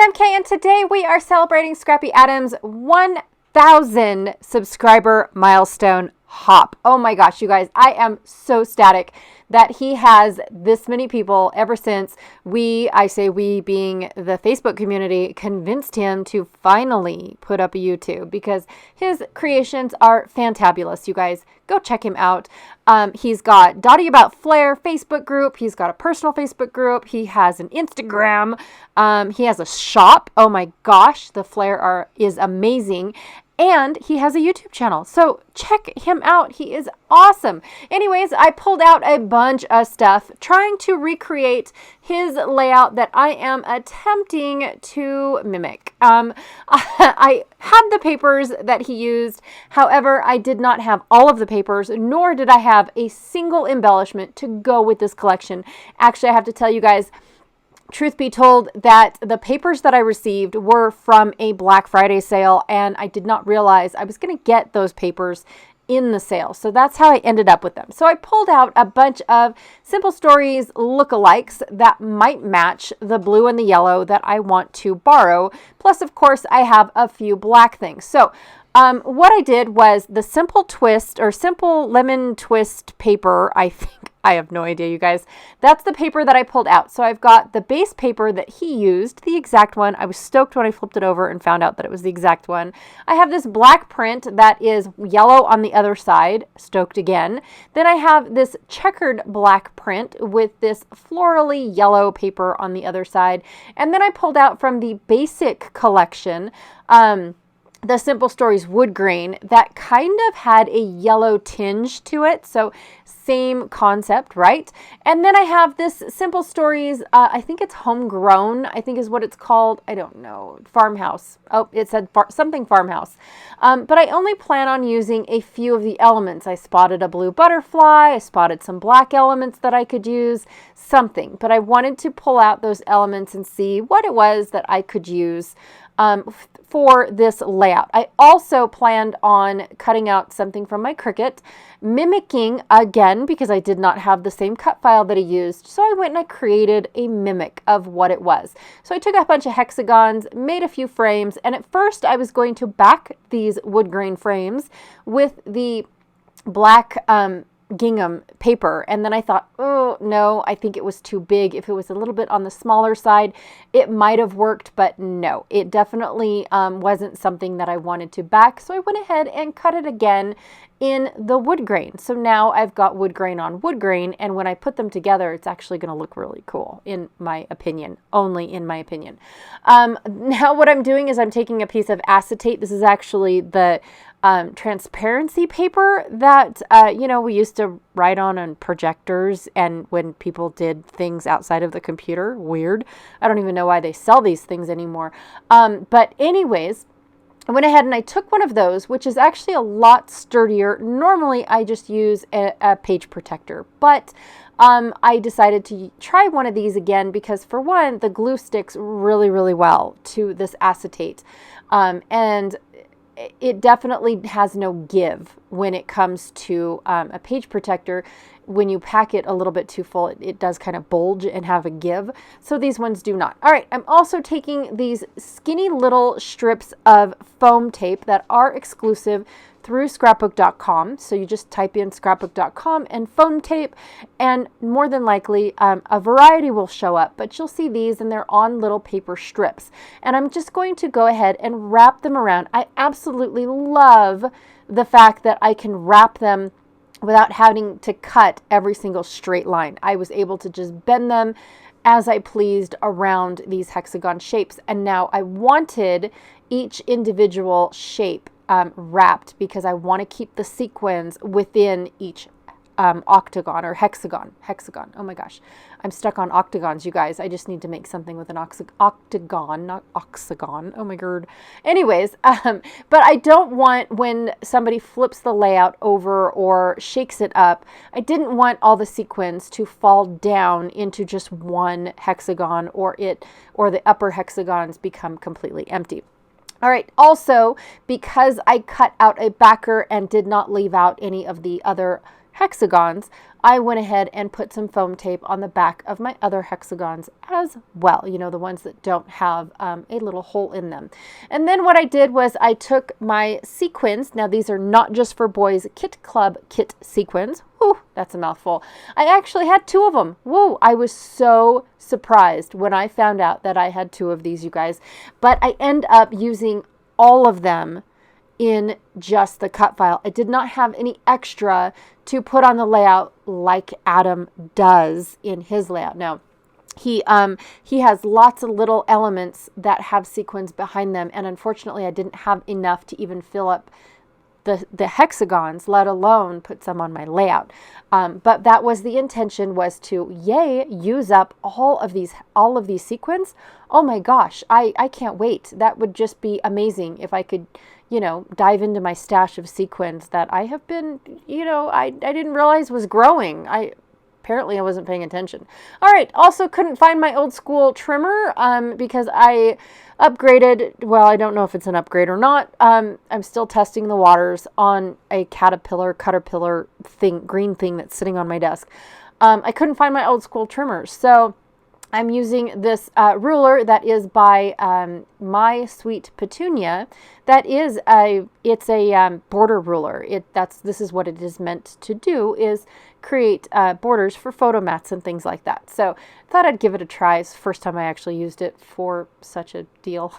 MK, and today we are celebrating Scrappy Adams' 1,000 subscriber milestone hop. Oh my gosh, you guys, I am so ecstatic that he has this many people ever since I say we being the Facebook community, convinced him to finally put up a YouTube, because his creations are fantabulous, you guys. Go check him out. He's got Dottie About Flair Facebook group. He's got a personal Facebook group. He has an Instagram. He has a shop. Oh my gosh, the Flair is amazing. And he has a YouTube channel. So check him out. He is awesome. Anyways, I pulled out a bunch of stuff trying to recreate his layout that I am attempting to mimic. I had the papers that he used. However, I did not have all of the papers, nor did I have a single embellishment to go with this collection. Actually, I have to tell you guys, truth be told, that the papers that I received were from a Black Friday sale, and I did not realize I was going to get those papers in the sale. So that's how I ended up with them. So I pulled out a bunch of Simple Stories lookalikes that might match the blue and the yellow that I want to borrow. Plus, of course, I have a few black things. So what I did was the Simple Twist or Simple Lemon Twist paper, I think. I have no idea, you guys. That's the paper that I pulled out. So I've got the base paper that he used, the exact one. I was stoked when I flipped it over and found out that it was the exact one. I have this black print that is yellow on the other side, stoked again. Then I have this checkered black print with this florally yellow paper on the other side. And then I pulled out from the basic collection, the Simple Stories wood grain that kind of had a yellow tinge to it. So same concept, right? And then I have this Simple Stories, I think it's homegrown, I think is what it's called. I don't know. Farmhouse. Oh, it said something farmhouse. But I only plan on using a few of the elements. I spotted a blue butterfly. I spotted some black elements that I could use, something. But I wanted to pull out those elements and see what it was that I could use for this layout. I also planned on cutting out something from my Cricut, mimicking again, because I did not have the same cut file that I used. So I went and I created a mimic of what it was. So I took a bunch of hexagons, made a few frames, and at first I was going to back these wood grain frames with the black gingham paper, and then I thought, oh no, I think it was too big. If it was a little bit on the smaller side, it might have worked, but no, it definitely wasn't something that I wanted to back. So I went ahead and cut it again in the wood grain. So now I've got wood grain on wood grain, and when I put them together, it's actually going to look really cool, in my opinion, only in my opinion. Now what I'm doing is I'm taking a piece of acetate. This is actually the transparency paper that, we used to write on projectors, and when people did things outside of the computer. Weird. I don't even know why they sell these things anymore. But anyways, I went ahead and I took one of those, which is actually a lot sturdier. Normally, I just use a page protector, but I decided to try one of these again because, for one, the glue sticks really, really well to this acetate. And it definitely has no give when it comes to a page protector. When you pack it a little bit too full, it does kind of bulge and have a give. So these ones do not. All right, I'm also taking these skinny little strips of foam tape that are exclusive through scrapbook.com. So you just type in scrapbook.com and foam tape, and more than likely a variety will show up, but you'll see these and they're on little paper strips. And I'm just going to go ahead and wrap them around. I absolutely love the fact that I can wrap them without having to cut every single straight line. I was able to just bend them as I pleased around these hexagon shapes. And now I wanted each individual shape wrapped because I want to keep the sequins within each octagon or hexagon. Oh my gosh. I'm stuck on octagons, you guys. I just need to make something with an octagon, not oxagon. Oh my god. Anyways, but I don't want, when somebody flips the layout over or shakes it up, I didn't want all the sequins to fall down into just one hexagon, or the upper hexagons become completely empty. All right, also, because I cut out a backer and did not leave out any of the other hexagons, I went ahead and put some foam tape on the back of my other hexagons as well. You know, the ones that don't have a little hole in them. And then what I did was I took my sequins. Now these are not just for boys kit club kit sequins. Whew, that's a mouthful. I actually had 2 of them. Whoa, I was so surprised when I found out that I had 2 of these, you guys. But I end up using all of them in just the cut file. I did not have any extra to put on the layout like Adam does in his layout. Now, he has lots of little elements that have sequins behind them, and unfortunately I didn't have enough to even fill up the hexagons, let alone put some on my layout. But that was the intention, was to use up all of these sequins. Oh my gosh, I can't wait. That would just be amazing if I could, you know, dive into my stash of sequins that I have been, you know, I didn't realize was growing. Apparently I wasn't paying attention. All right, also couldn't find my old school trimmer because I upgraded. Well, I don't know if it's an upgrade or not. I'm still testing the waters on a caterpillar thing, green thing that's sitting on my desk. I couldn't find my old school trimmers, so I'm using this ruler that is by My Sweet Petunia. It's a border ruler. This is what it is meant to do, is create borders for photo mats and things like that. So I thought I'd give it a try. It's the first time I actually used it for such a deal.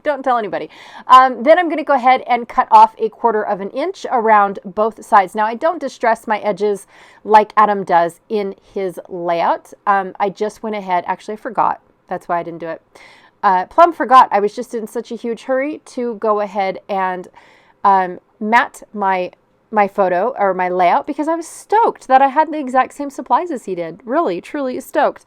Don't tell anybody. Then I'm going to go ahead and cut off 1/4 inch around both sides. Now, I don't distress my edges like Adam does in his layout. I just went ahead. Actually, I forgot. That's why I didn't do it. Plum forgot. I was just in such a huge hurry to go ahead and mat my photo or my layout because I was stoked that I had the exact same supplies as he did. Really, truly stoked.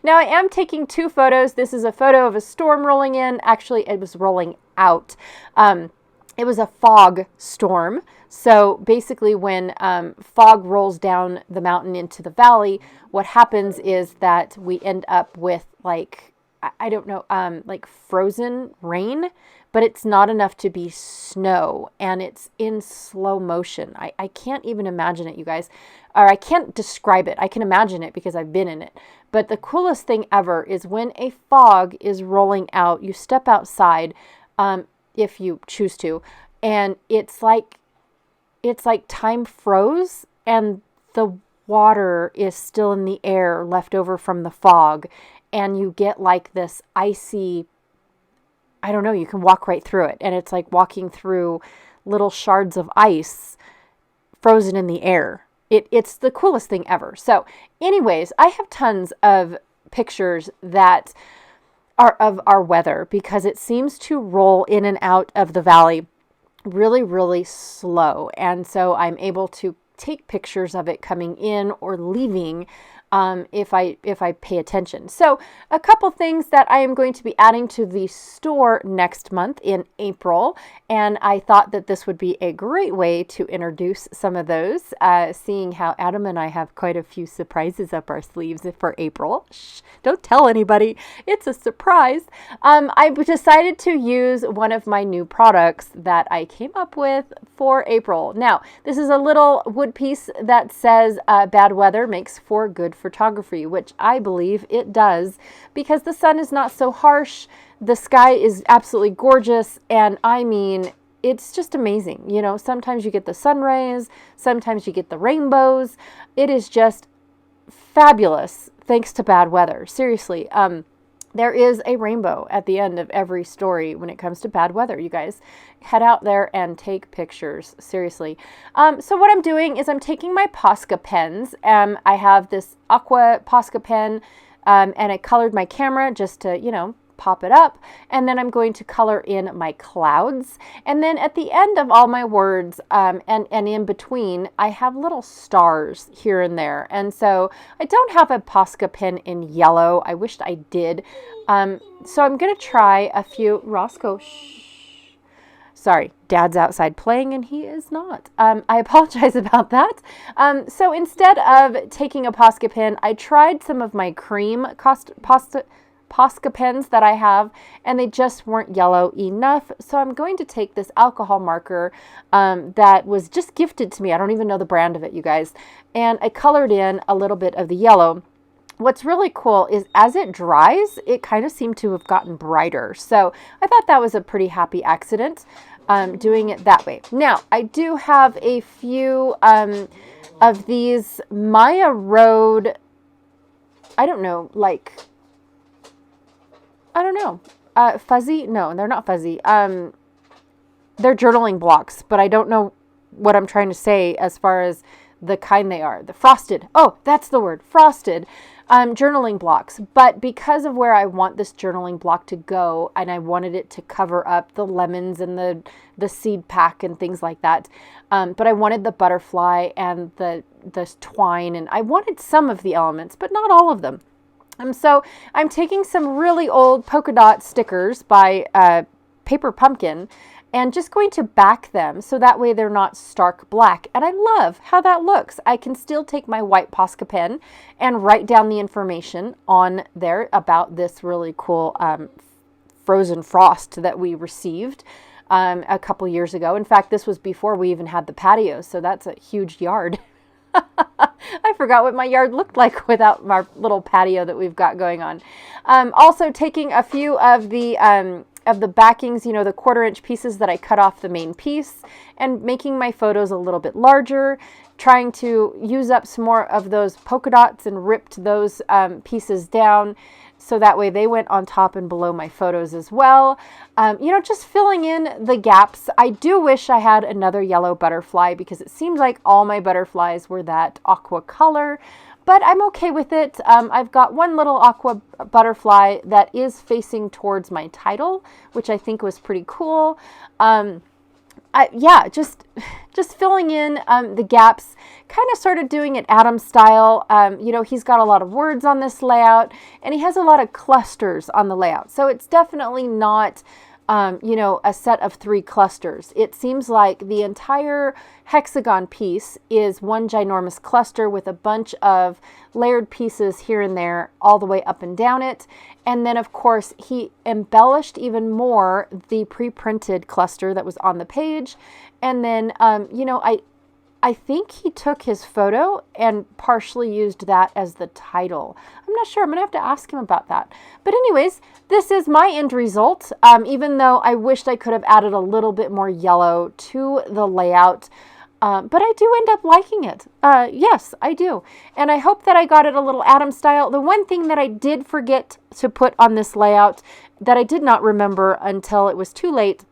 Now I am taking 2 photos. This is a photo of a storm rolling in. Actually, it was rolling out. It was a fog storm. So basically when fog rolls down the mountain into the valley, what happens is that we end up with like, I don't know, like frozen rain, but it's not enough to be snow, and it's in slow motion. I can't even imagine it, you guys. Or I can't describe it. I can imagine it because I've been in it. But the coolest thing ever is when a fog is rolling out, you step outside, if you choose to, and it's like time froze and the water is still in the air left over from the fog, and you get like this icy, I don't know, you can walk right through it, and it's like walking through little shards of ice frozen in the air. It's the coolest thing ever. So anyways, I have tons of pictures that are of our weather because it seems to roll in and out of the valley really, really slow. And so I'm able to take pictures of it coming in or leaving if I pay attention. So a couple things that I am going to be adding to the store next month in April, and I thought that this would be a great way to introduce some of those, seeing how Adam and I have quite a few surprises up our sleeves for April. Shh, don't tell anybody. It's a surprise. I decided to use one of my new products that I came up with for April. Now, this is a little wood piece that says bad weather makes for good photography, which I believe it does because the sun is not so harsh. The sky is absolutely gorgeous. And I mean, it's just amazing. You know, sometimes you get the sun rays, sometimes you get the rainbows. It is just fabulous thanks to bad weather. Seriously. There is a rainbow at the end of every story when it comes to bad weather. You guys head out there and take pictures. Seriously. So what I'm doing is I'm taking my Posca pens. I have this aqua Posca pen, and I colored my camera just to, you know, pop it up. And then I'm going to color in my clouds. And then at the end of all my words, and in between, I have little stars here and there. And so I don't have a Posca pen in yellow. I wished I did. So I'm going to try a few. Roscoe, shh. Sorry, Dad's outside playing and he is not. I apologize about that. So instead of taking a Posca pen, I tried some of my cream Posca pens that I have, and they just weren't yellow enough. So I'm going to take this alcohol marker that was just gifted to me. I don't even know the brand of it, you guys. And I colored in a little bit of the yellow. What's really cool is as it dries, it kind of seemed to have gotten brighter. So I thought that was a pretty happy accident, doing it that way. Now, I do have a few of these Maya Road, I don't know, fuzzy? No, they're not fuzzy. They're journaling blocks, but I don't know what I'm trying to say as far as the kind they are. The frosted. Oh, that's the word. Frosted. Journaling blocks. But because of where I want this journaling block to go, and I wanted it to cover up the lemons and the seed pack and things like that. But I wanted the butterfly and the twine, and I wanted some of the elements, but not all of them. So I'm taking some really old polka dot stickers by Paper Pumpkin and just going to back them so that way they're not stark black. And I love how that looks. I can still take my white Posca pen and write down the information on there about this really cool frozen frost that we received a couple years ago. In fact, this was before we even had the patio, so that's a huge yard. I forgot what my yard looked like without our little patio that we've got going on. Also taking a few of the backings, you know, the 1/4-inch pieces that I cut off the main piece, and making my photos a little bit larger, trying to use up some more of those polka dots and ripped those pieces down so that way they went on top and below my photos as well. You know, just filling in the gaps. I do wish I had another yellow butterfly because it seems like all my butterflies were that aqua color, but I'm okay with it. I've got one little aqua butterfly that is facing towards my title, which I think was pretty cool. Yeah, just filling in the gaps, kind of sort of doing it Adam style. You know, he's got a lot of words on this layout, and he has a lot of clusters on the layout. So it's definitely not, you know, a set of 3 clusters. It seems like the entire hexagon piece is one ginormous cluster with a bunch of layered pieces here and there all the way up and down it. And then, of course, he embellished even more the pre-printed cluster that was on the page. And then, you know, I think he took his photo and partially used that as the title. I'm not sure. I'm going to have to ask him about that. But anyways, this is my end result, even though I wished I could have added a little bit more yellow to the layout. But I do end up liking it. Yes, I do. And I hope that I got it a little Adam style. The one thing that I did forget to put on this layout that I did not remember until it was too late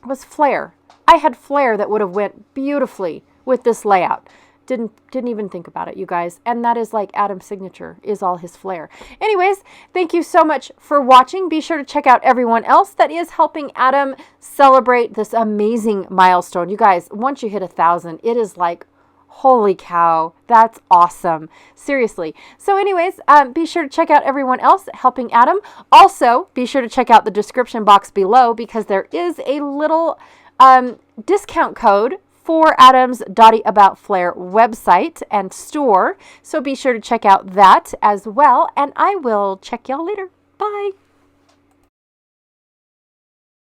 was flare. I had flare that would have went beautifully with this layout. Didn't even think about it, you guys. And that is like Adam's signature, is all his flair. Anyways, thank you so much for watching. Be sure to check out everyone else that is helping Adam celebrate this amazing milestone. You guys, once you hit 1,000, it is like, holy cow, that's awesome. Seriously. So anyways, be sure to check out everyone else helping Adam. Also, be sure to check out the description box below because there is a little discount code for Adam's Dotty About Flair website and store. So be sure to check out that as well. And I will check y'all later. Bye.